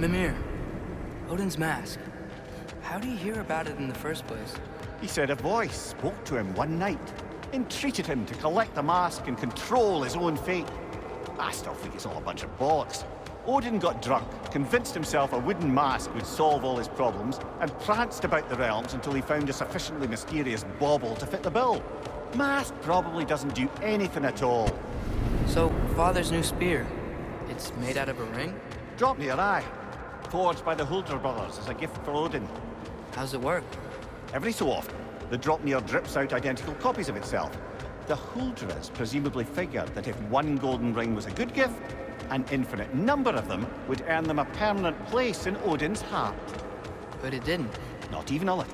Mimir, Odin's mask. How do you hear about it in the first place? He said a voice spoke to him one night, entreated him to collect the mask and control his own fate. I still think it's all a bunch of bollocks. Odin got drunk, convinced himself a wooden mask would solve all his problems, and pranced about the realms until he found a sufficiently mysterious bauble to fit the bill. Mask probably doesn't do anything at all. So, Father's new spear, it's made out of a ring? Drop near eye. Forged by the Huldra brothers as a gift for Odin. How's it work? Every so often, the Dropnir drips out identical copies of itself. The Huldras presumably figured that if one golden ring was a good gift, an infinite number of them would earn them a permanent place in Odin's heart. But it didn't. Not even a little.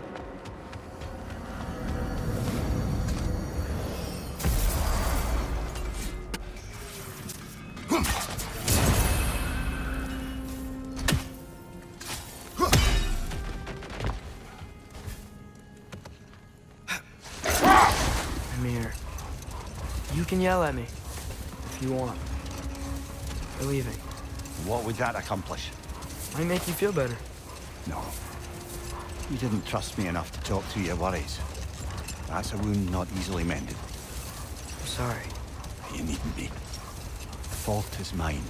Mimir, you can yell at me if you want. We're leaving. What would that accomplish? Might make you feel better. No. You didn't trust me enough to talk through your worries. That's a wound not easily mended. I'm sorry. You needn't be. The fault is mine.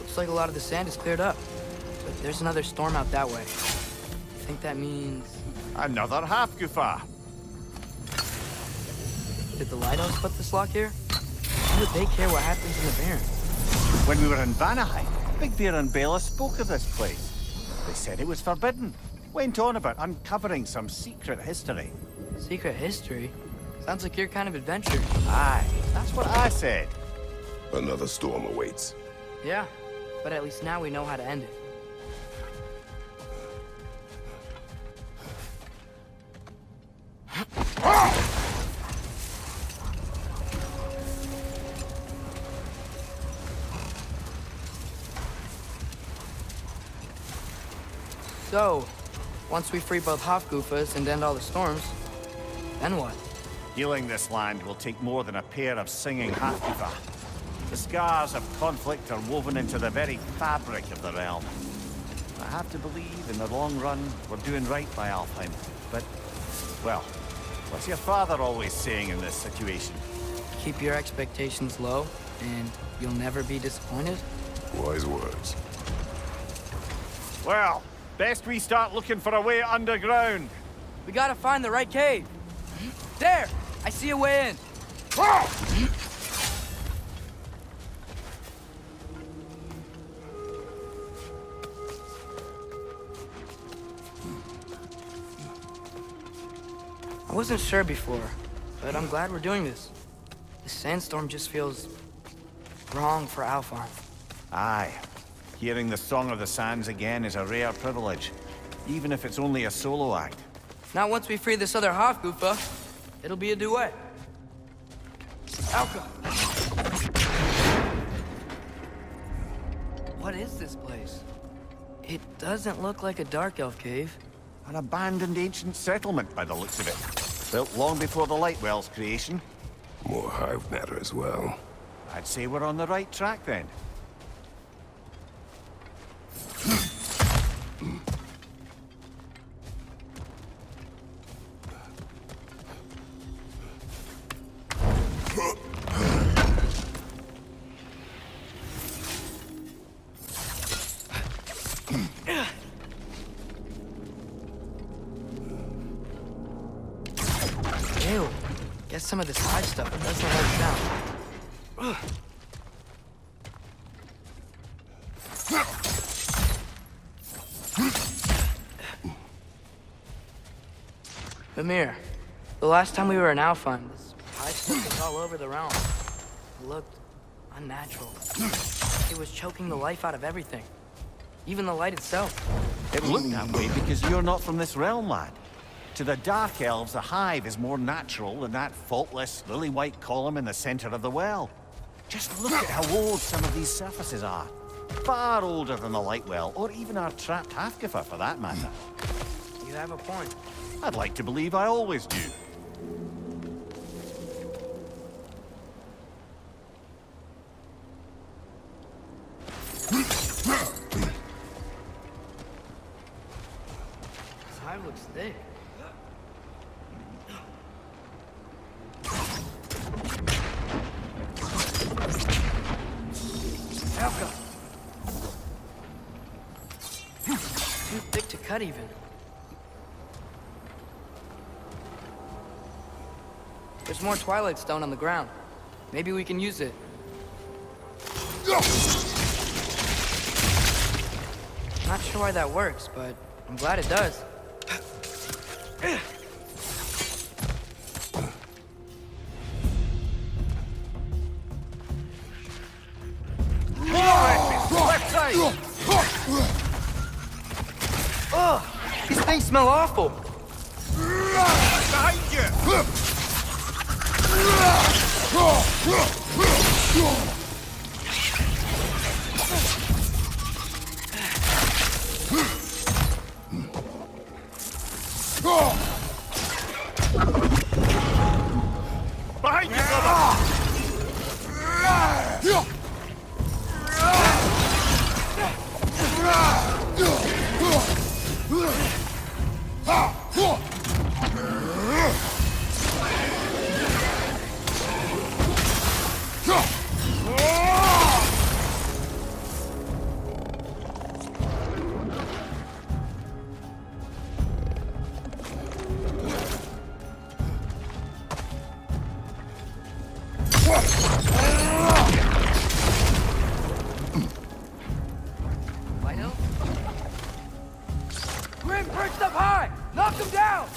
Looks like a lot of the sand is cleared up. But there's another storm out that way. I think that means... Another half-goofa! Did the Lighthouse put this lock here? Why would they care what happens in the Barren? When we were in Vanaheim, Big Bear and Bela spoke of this place. They said it was forbidden. Went on about uncovering some secret history. Secret history? Sounds like your kind of adventure. Aye, that's what I said. Another storm awaits. Yeah, but at least now we know how to end it. So, once we free both Hofgufas and end all the storms, then what? Healing this land will take more than a pair of singing half-goofa. The scars of conflict are woven into the very fabric of the realm. I have to believe, in the long run, we're doing right by Alfheim. But, well, what's your father always saying in this situation? Keep your expectations low, and you'll never be disappointed? Wise words. Well, best we start looking for a way underground. We gotta find the right cave. There! I see a way in. I wasn't sure before, but I'm glad we're doing this. This sandstorm just feels wrong for Alfheim. Aye. Hearing the Song of the Sands again is a rare privilege, even if it's only a solo act. Not once we free this other Hofgufa, it'll be a duet. Alka! What is this place? It doesn't look like a Dark Elf cave. An abandoned ancient settlement by the looks of it. Built long before the Lightwell's creation. More hive matter as well. I'd say we're on the right track then. Ew. Guess some of this hive stuff doesn't hold down. Mimir, the last time we were in Alfheim, this hive stuff was all over the realm. It looked unnatural. It was choking the life out of everything. Even the light itself. It looked that way because you're not from this realm, lad. To the Dark Elves, the hive is more natural than that faultless, lily-white column in the center of the well. Just look at how old some of these surfaces are. Far older than the Lightwell, or even our trapped Hafgifa for that matter. You have a point. I'd like to believe I always do. looks thick. Alka! Too thick to cut even. There's more Twilight Stone on the ground. Maybe we can use it. Not sure why that works, but I'm glad it does. Left side! Ugh! These things smell awful! Behind you! Behind you, brother! Light-o? Grim perched up high! Knock him down!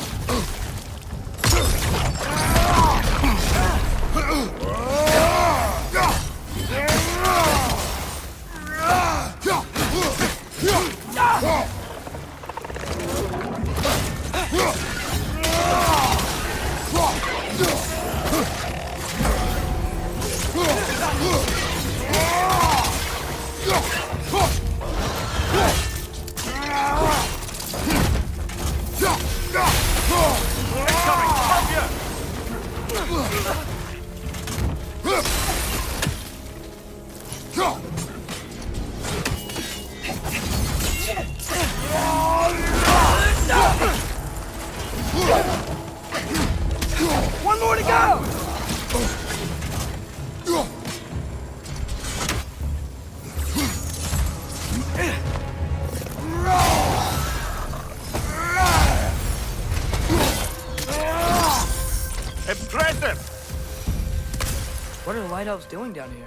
One more to go! Impressive! What are Light Elves doing down here?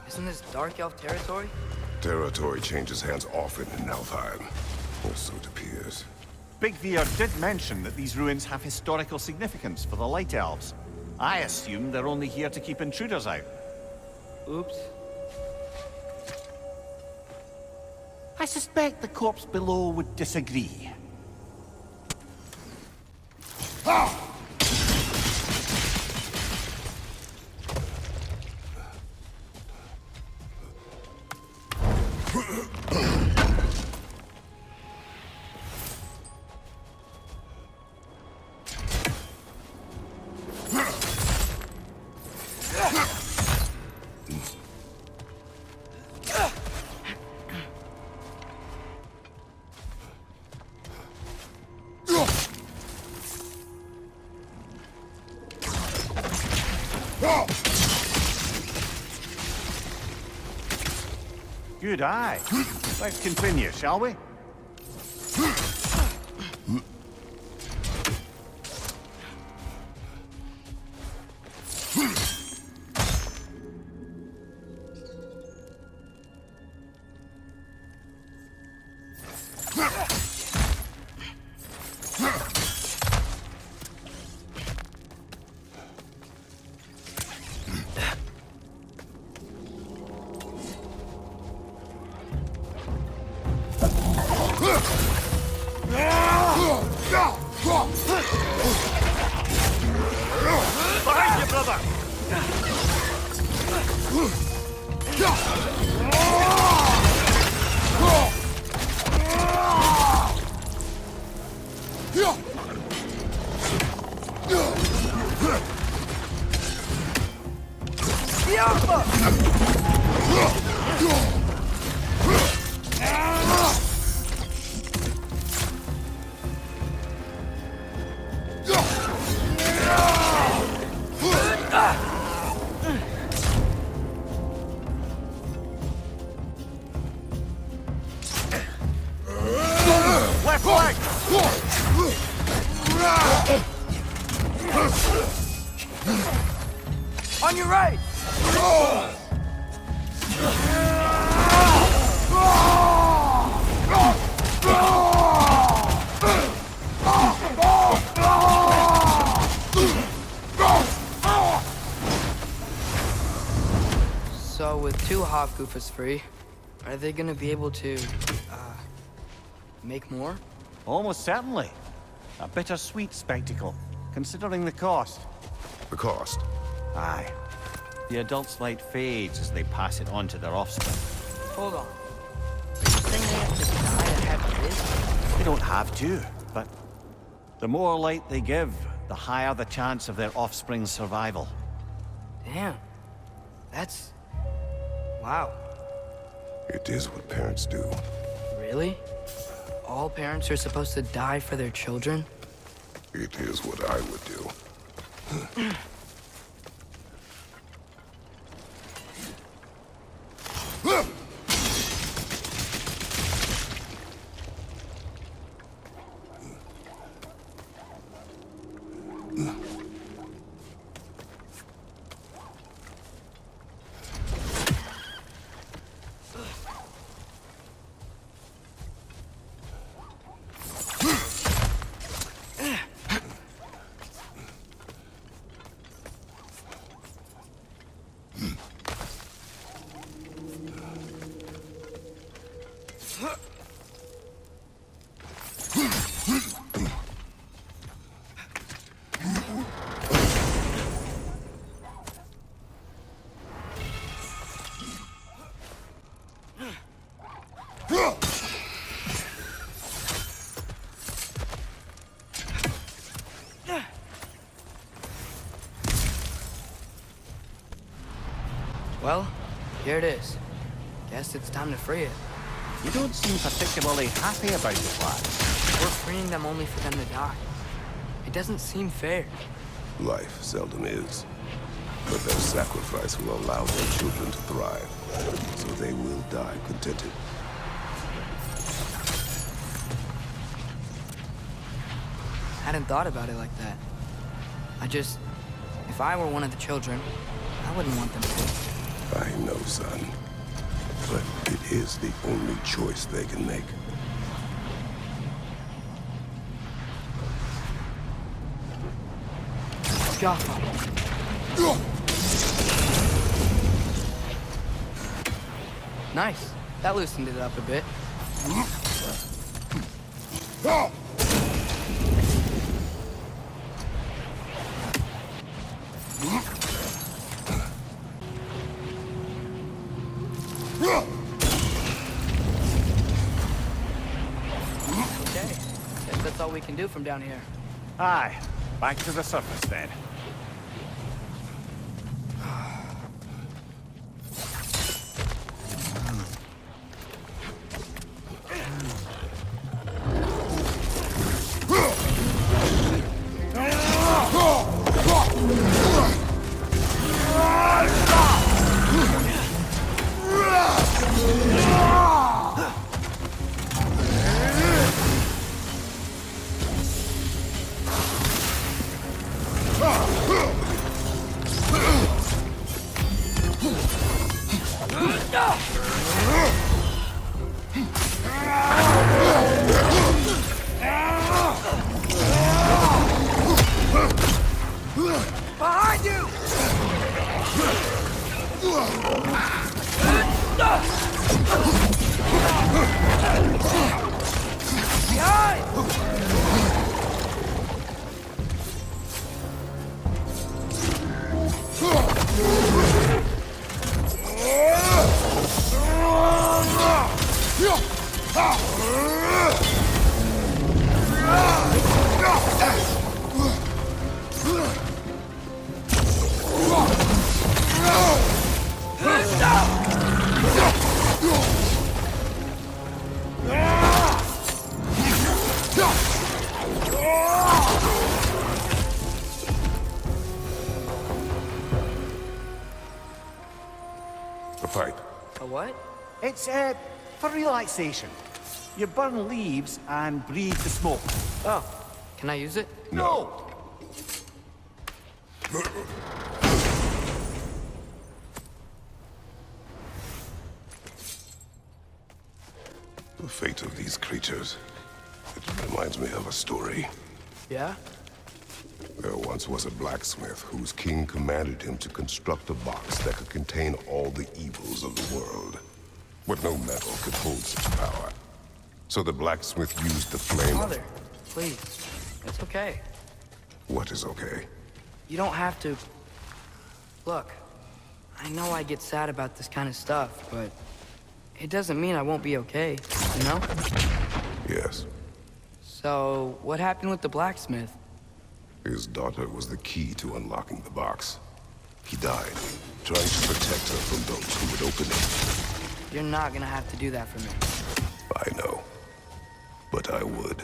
Isn't this Dark Elf territory? Territory changes hands often in Alfheim. Or so it appears. Big Veer did mention that these ruins have historical significance for the Light Elves. I assume they're only here to keep intruders out. Oops. I suspect the corpse below would disagree. Good eye. Let's continue, shall we? Behind you, brother! Flank! On your right! So with two Hofgoofers free, are they gonna be able to, make more? Almost certainly. A bittersweet spectacle, considering the cost. The cost? Aye. The adult's light fades as they pass it on to their offspring. Hold on. Are you saying they have to die to have kids? They don't have to, but the more light they give, the higher the chance of their offspring's survival. Damn. That's... wow. It is what parents do. Really? All parents are supposed to die for their children? It is what I would do. Well, here it is. Guess it's time to free it. You don't seem particularly happy about it, lad. We're freeing them only for them to die. It doesn't seem fair. Life seldom is. But their sacrifice will allow their children to thrive. So they will die contented. Hadn't thought about it like that. If I were one of the children, I wouldn't want them to. I know, son. But it is the only choice they can make. Jaffa. Nice. That loosened it up a bit. Okay. Guess that's all we can do from down here. Aye. Back to the surface, then. Behind you! A pipe. A what? It's, for relaxation. You burn leaves and breathe the smoke. Oh, can I use it? No! The fate of these creatures, it reminds me of a story. Yeah? There once was a blacksmith whose king commanded him to construct a box that could contain all the evils of the world. But no metal could hold such power. So the blacksmith used the flame. Father, please. It's okay. What is okay? You don't have to... Look, I know I get sad about this kind of stuff, but it doesn't mean I won't be okay, you know? Yes. So, what happened with the blacksmith? His daughter was the key to unlocking the box. He died, trying to protect her from those who would open it. You're not gonna have to do that for me. I know, but I would.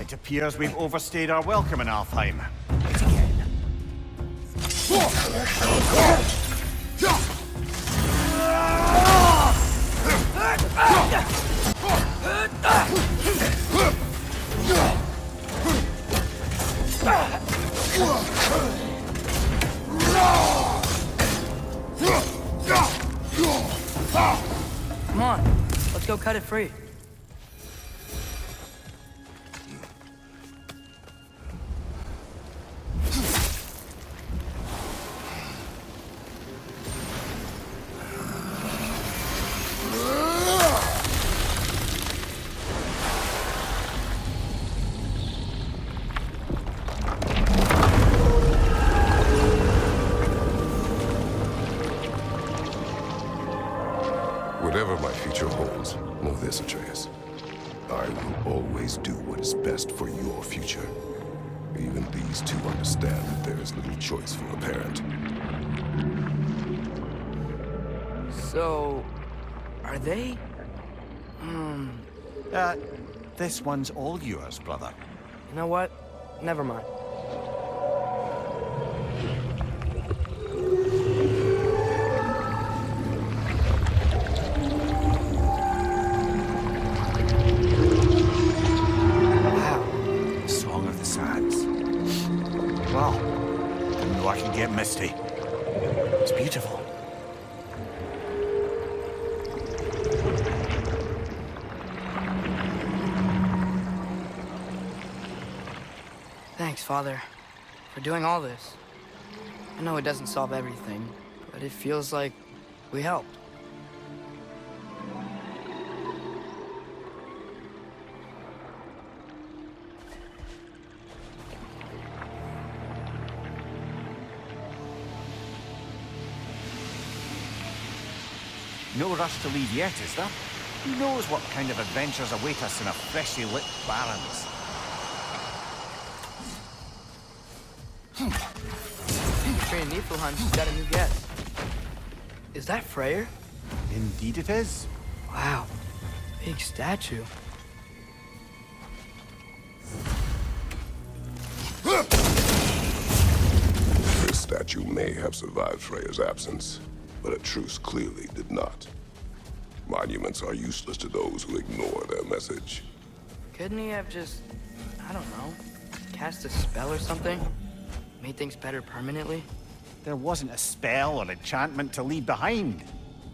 It appears we've overstayed our welcome in Alfheim. Come on, let's go cut it free. Whatever my future holds, know this, Atreus. I will always do what is best for your future. Even these two understand that there is little choice for a parent. So, are they? This one's all yours, brother. You know what? Never mind. Song of the Sands. Wow. Didn't know I could get misty. It's beautiful. Thanks, Father, for doing all this. I know it doesn't solve everything, but it feels like we helped. No rush to leave yet, is there? Who knows what kind of adventures await us in a freshly lit Barrens? Train Niflheim's got a new guest. Is that Freyr? Indeed it is. Wow, big statue. This statue may have survived Freya's absence, but a truce clearly did not. Monuments are useless to those who ignore their message. Couldn't he have just, I don't know, cast a spell or something? Made things better permanently? There wasn't a spell or enchantment to leave behind.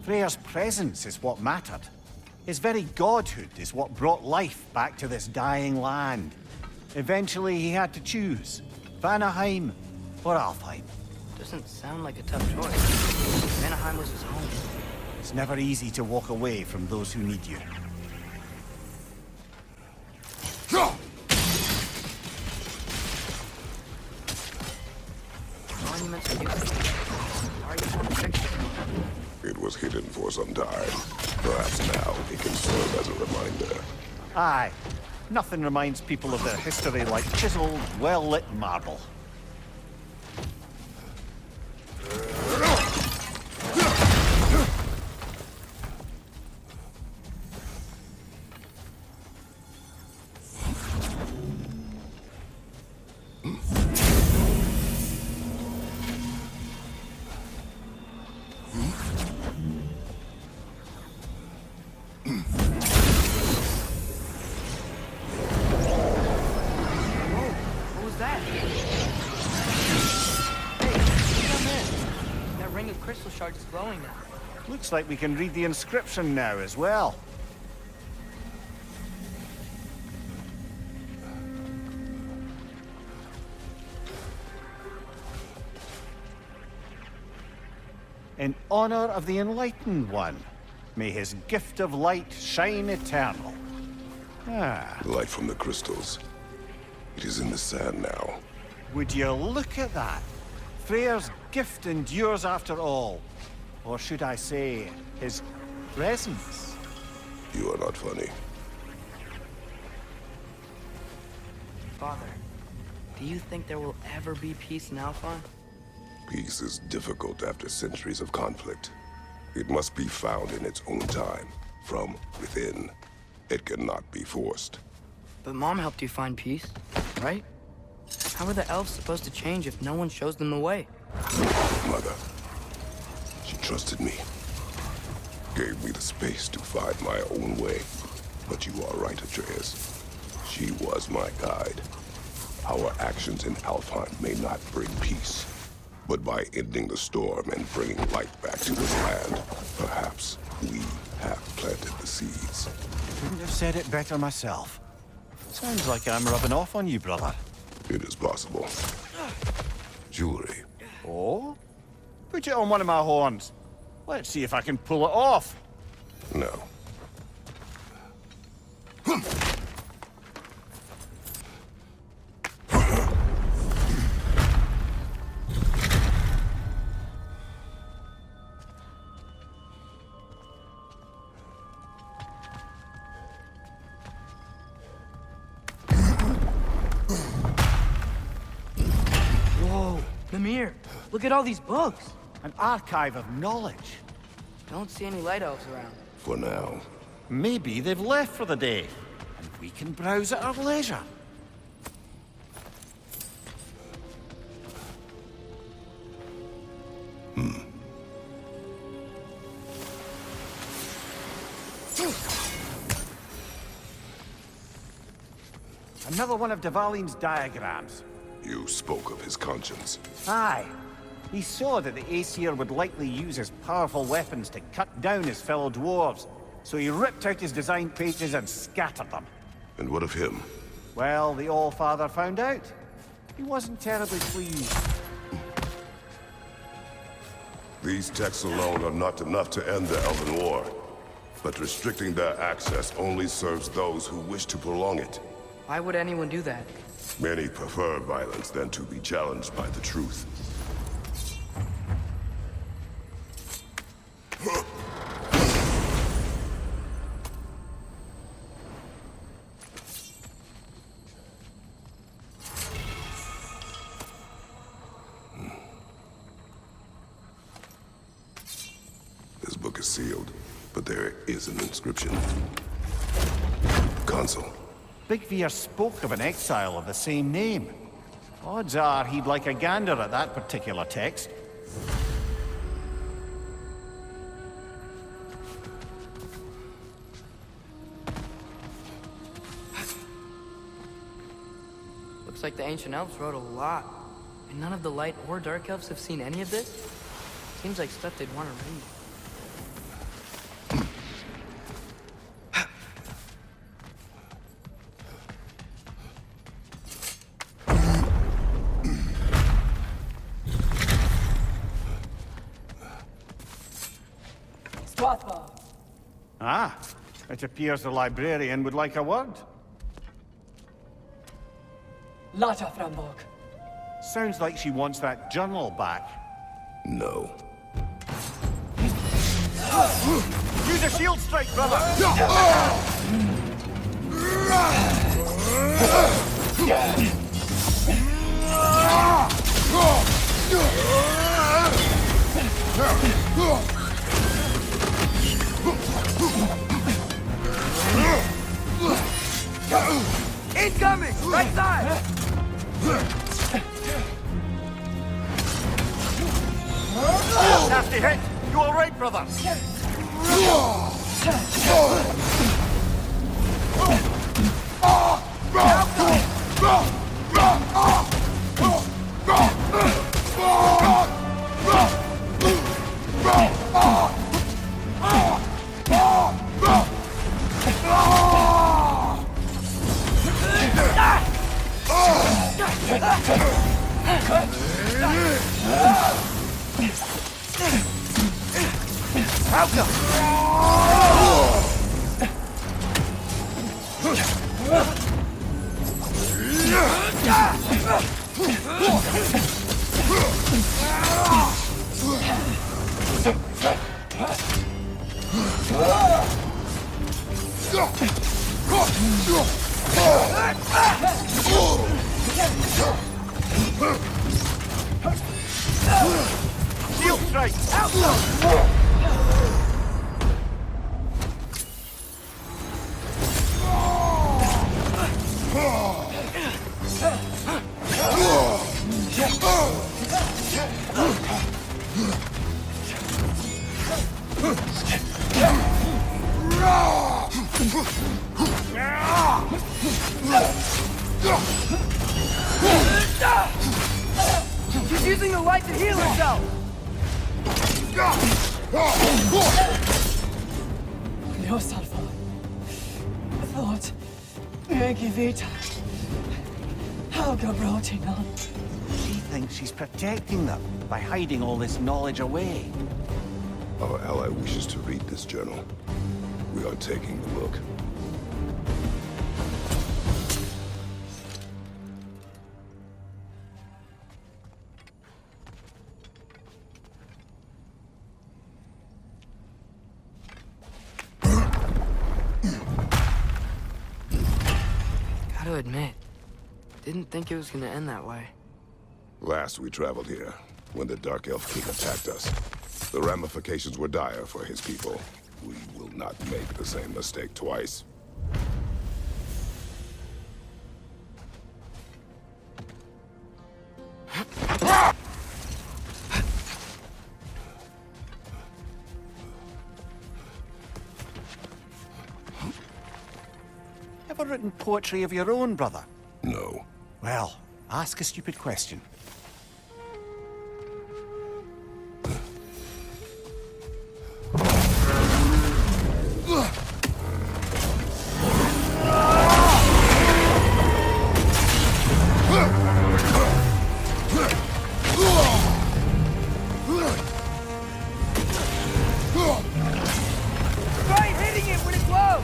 Freyr's presence is what mattered. His very godhood is what brought life back to this dying land. Eventually he had to choose. VANAHEIM or Alfheim. Doesn't sound like a tough choice. Vanaheim was his home. It's never easy to walk away from those who need you. monuments are used? Why are you trying to fix it? It was hidden for some time. Perhaps now it can serve as a reminder. Aye. Nothing reminds people of their history like chiseled, well-lit marble. Shards is glowing now. Looks like we can read the inscription now as well. In honor of the Enlightened One, may his gift of light shine eternal. Ah. Light from the crystals. It is in the sand now. Would you look at that? Freyr's gift endures after all. Or should I say, his presence? You are not funny. Father, do you think there will ever be peace in Alpha? Peace is difficult after centuries of conflict. It must be found in its own time, from within. It cannot be forced. But Mom helped you find peace, right? How are the elves supposed to change if no one shows them the way? Mother. She trusted me. Gave me the space to find my own way. But you are right, Atreus. She was my guide. Our actions in Alfheim may not bring peace. But by ending the storm and bringing light back to this land, perhaps we have planted the seeds. Couldn't have said it better myself. Sounds like I'm rubbing off on you, brother. It is possible. Jewelry. Oh? Put it on one of my horns. Let's see if I can pull it off. No. Whoa, Mimir, look at all these books. An archive of knowledge. Don't see any light elves around. For now. Maybe they've left for the day, and we can browse at our leisure. Another one of Dvalin's diagrams. You spoke of his conscience. Aye. He saw that the Aesir would likely use his powerful weapons to cut down his fellow dwarves, so he ripped out his design pages and scattered them. And what of him? Well, the All-Father found out. He wasn't terribly pleased. These texts alone are not enough to end the Elven War. But restricting their access only serves those who wish to prolong it. Why would anyone do that? Many prefer violence than to be challenged by the truth. This book is sealed, but there is an inscription. Consul. Big Veer spoke of an exile of the same name. Odds are he'd like a gander at that particular text. Looks like the ancient elves wrote a lot. And none of the light or dark elves have seen any of this? Seems like stuff they'd want to read. Ah, it appears the librarian would like a word. Lata Frambog. Sounds like she wants that journal back. No. Use a shield strike, brother! Incoming! Right side! Nasty hit! You alright, brother? Shield strike! She's using the light to heal herself! Yourself. Thought. Vita. Algarotina. She thinks she's protecting them by hiding all this knowledge away. Our ally wishes to read this journal. We are taking a look. Gotta admit, didn't think it was gonna end that way. Last we traveled here, when the Dark Elf King attacked us, the ramifications were dire for his people. We will not make the same mistake twice. Ever written poetry of your own, brother? No. Well, ask a stupid question. Try hitting it when it's low!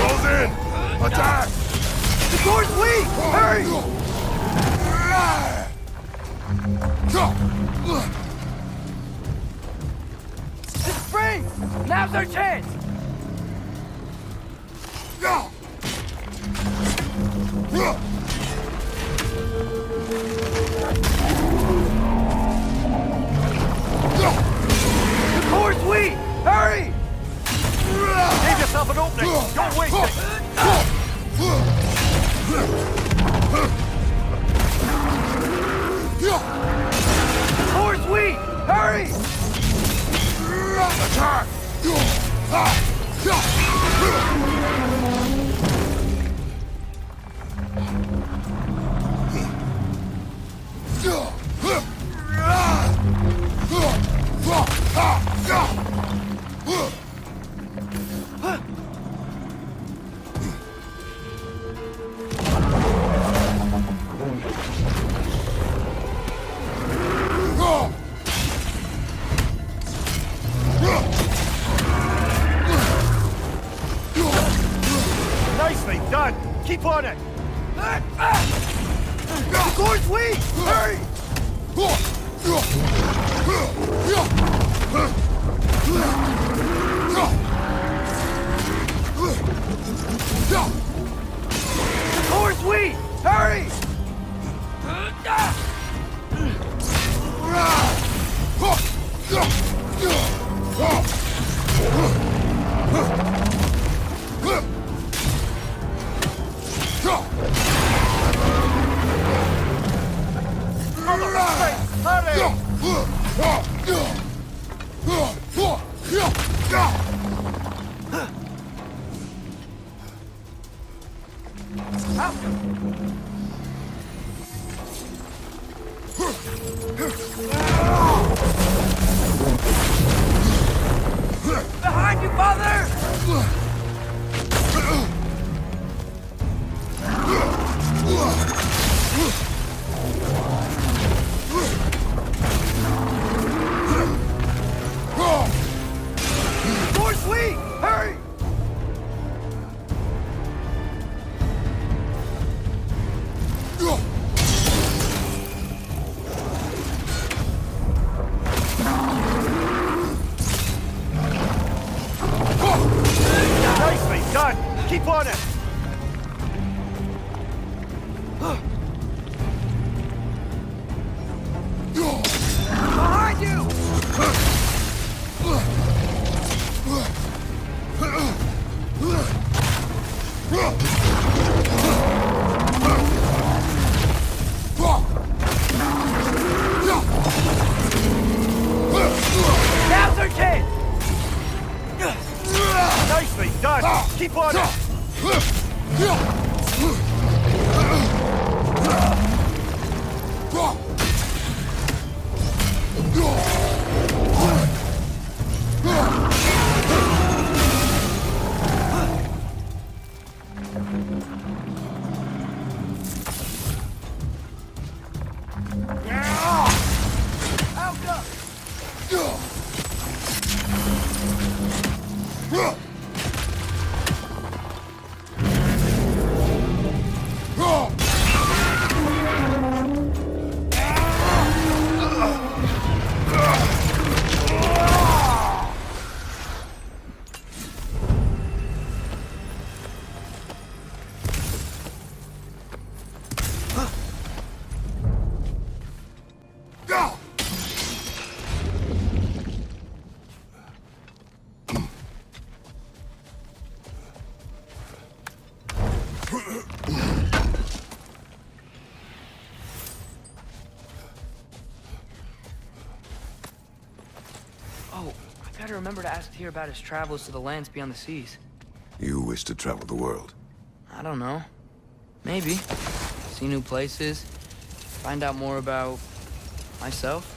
Close in! Attack! The door's weak! Hurry! Just spring! Now's our chance! The door's weak! Hurry! Give yourself an opening! Don't waste it! The door's weak! Hurry! Attack! Keep on it! The core's weak! Hurry! The core's weak! Hurry! Behind you, father! More sweet! Hurry! Nicely done! Keep on it! Behind you! Now's our chance! Nicely done! Keep on it! Oh, I gotta remember to ask Tyr about his travels to the lands beyond the seas. You wish to travel the world? I don't know. Maybe. See new places. Find out more about myself.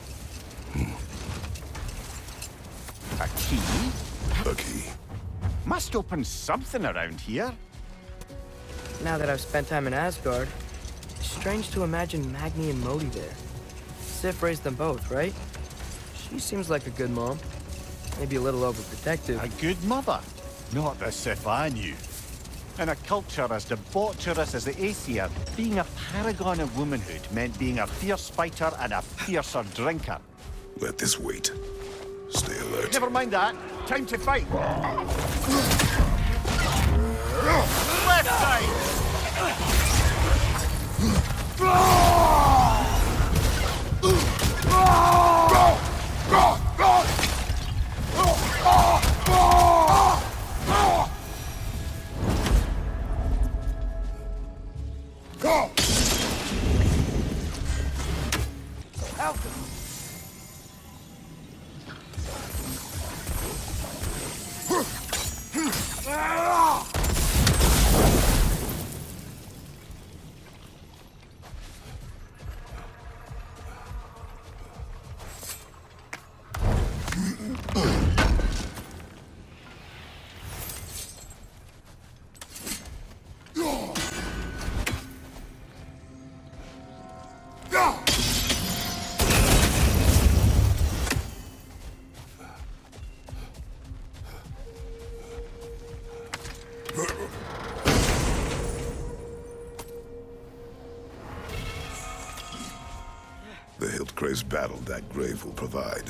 A key? A key. Must open something around here. Now that I've spent time in Asgard, it's strange to imagine Magni and Modi there. Sif raised them both, right? She seems like a good mom. Maybe a little overprotective. A good mother. Not the Sif I knew. In a culture as debaucherous as the Aesir, being a paragon of womanhood meant being a fierce fighter and a fiercer drinker. Let this wait. Stay alert. Never mind that. Time to fight. Left side! joyous battle that grave will provide.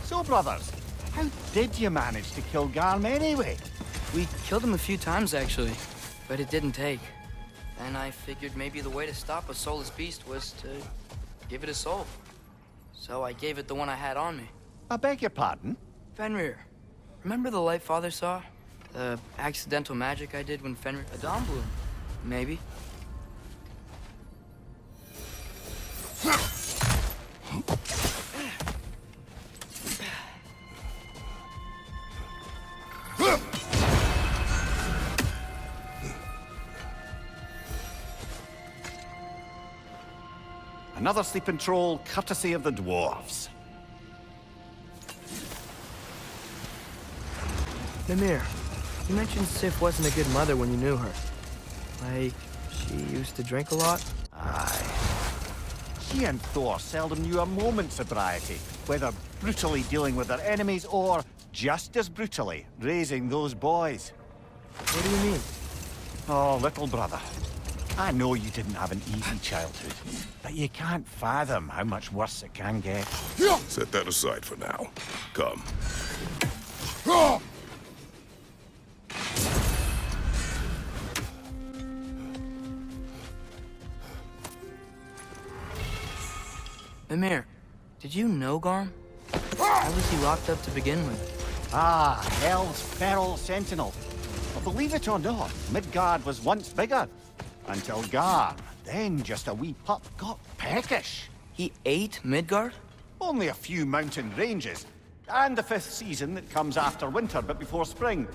So, brothers, how did you manage to kill Garm anyway? We killed him a few times, actually, but it didn't take. And I figured maybe the way to stop a soulless beast was to give it a soul. So I gave it the one I had on me. I beg your pardon? Fenrir, remember the light Father saw? The accidental magic I did when Fenrir... A dawn bloom, maybe. Another sleeping troll, courtesy of the dwarves. Mimir, you mentioned Sif wasn't a good mother when you knew her. Like, she used to drink a lot? Aye. She and Thor seldom knew a moment's sobriety, whether brutally dealing with their enemies or, just as brutally, raising those boys. What do you mean? Oh, little brother. I know you didn't have an easy childhood, but you can't fathom how much worse it can get. Set that aside for now. Come. Mimir, did you know Garm? How was he locked up to begin with? Ah, Hell's feral sentinel. Well, believe it or not, Midgard was once bigger. Until Garm, then just a wee pup, got peckish. He ate Midgard? Only a few mountain ranges, and the 5th season that comes after winter but before spring.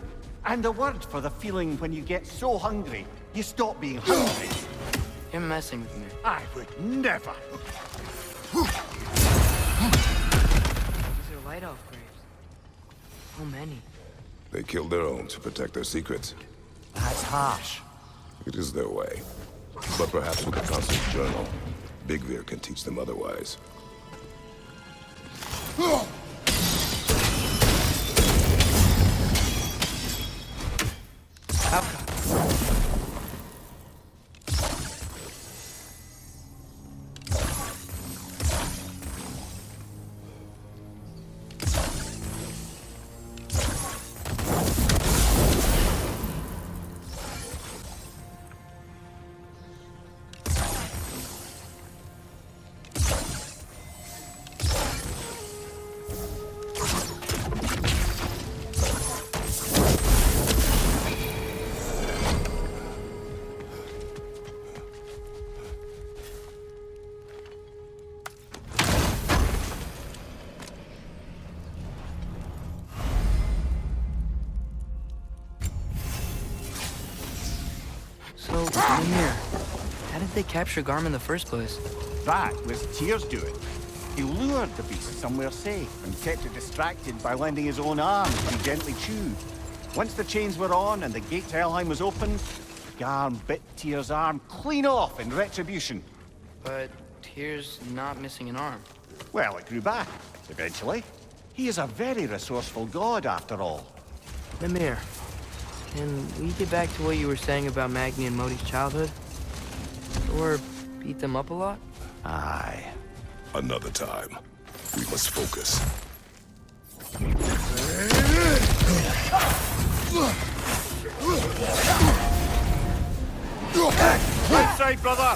And a word for the feeling when you get so hungry, you stop being hungry. You're messing with me. I would never. These are light elf graves. So many. They killed their own to protect their secrets. That's harsh. It is their way. But perhaps with the constant journal, Bigvir can teach them otherwise. So, Mimir, how did they capture Garm in the first place? That was Tyr's doing. He lured the beast somewhere safe and kept it distracted by lending his own arms to be gently chewed. Once the chains were on and the gate to Helheim was open, Garm bit Tyr's arm clean off in retribution. But Tyr's not missing an arm. Well, it grew back, eventually. He is a very resourceful god, after all. Mimir, Can we get back to what you were saying about Magni and Modi's childhood? Or beat them up a lot? Aye. Another time. We must focus. Right side, brother!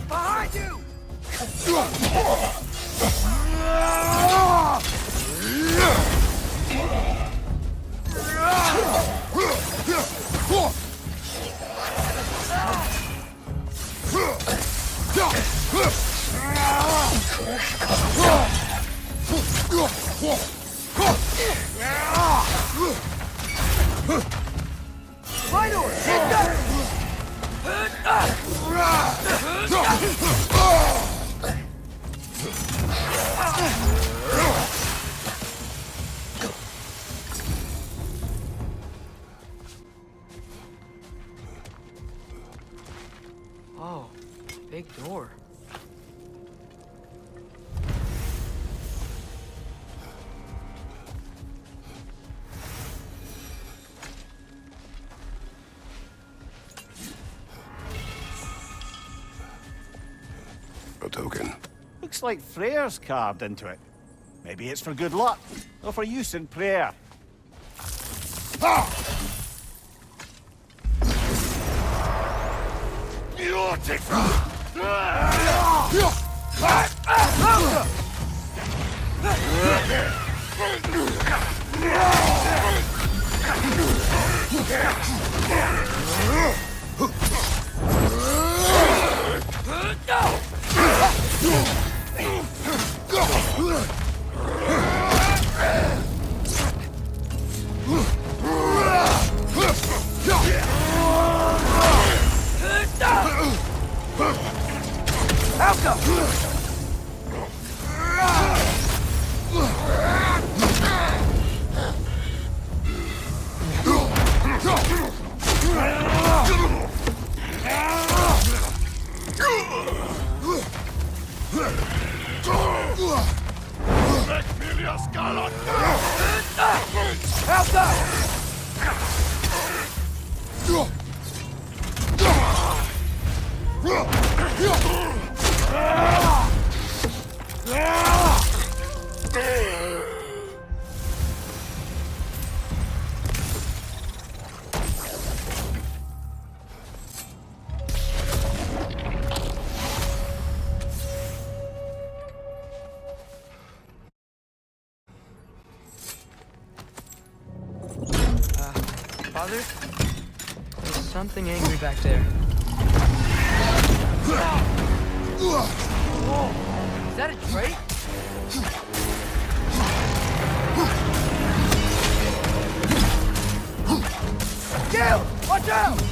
Behind you! Final! Hit that! Oh, big door. A token. Looks like prayers carved into it. Maybe it's for good luck, or for use in prayer. Father? There's something angry back there. Is that a drake? Gil! Watch out!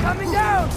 Coming down!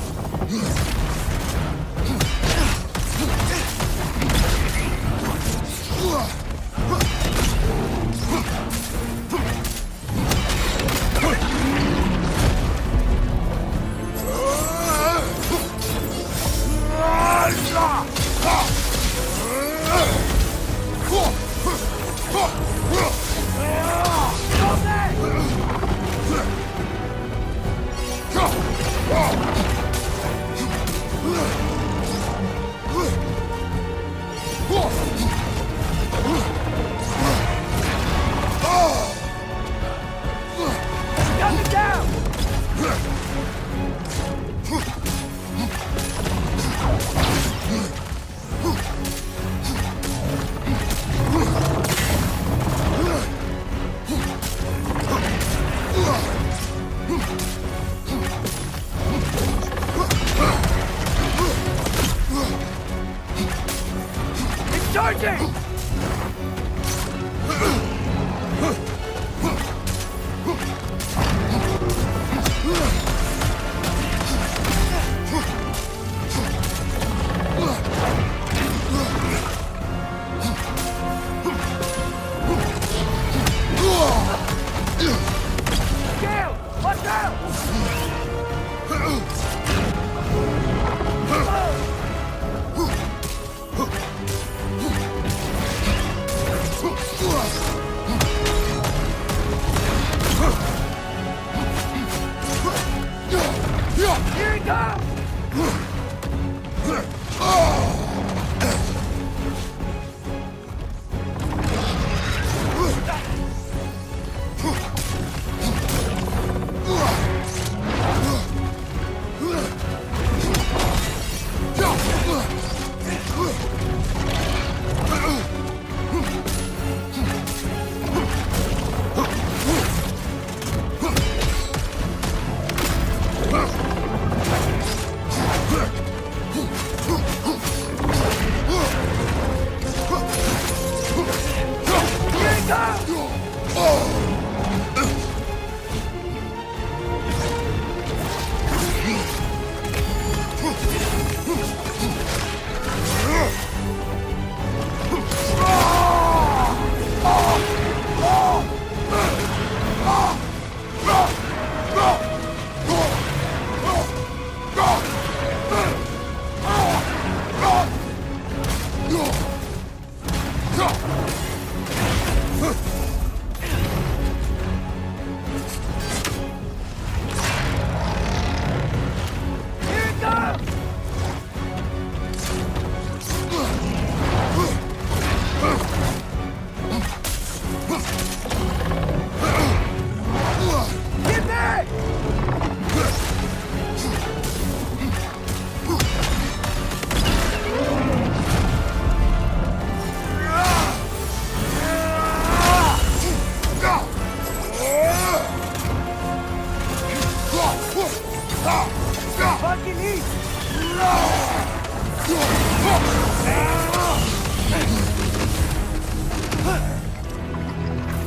Charging! Gale! Watch out! Here he comes!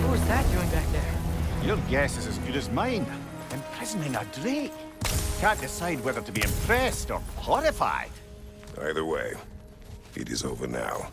What was that doing back there? Your guess is as good as mine. Imprisoning a Drake. Can't decide whether to be impressed or horrified. Either way, it is over now.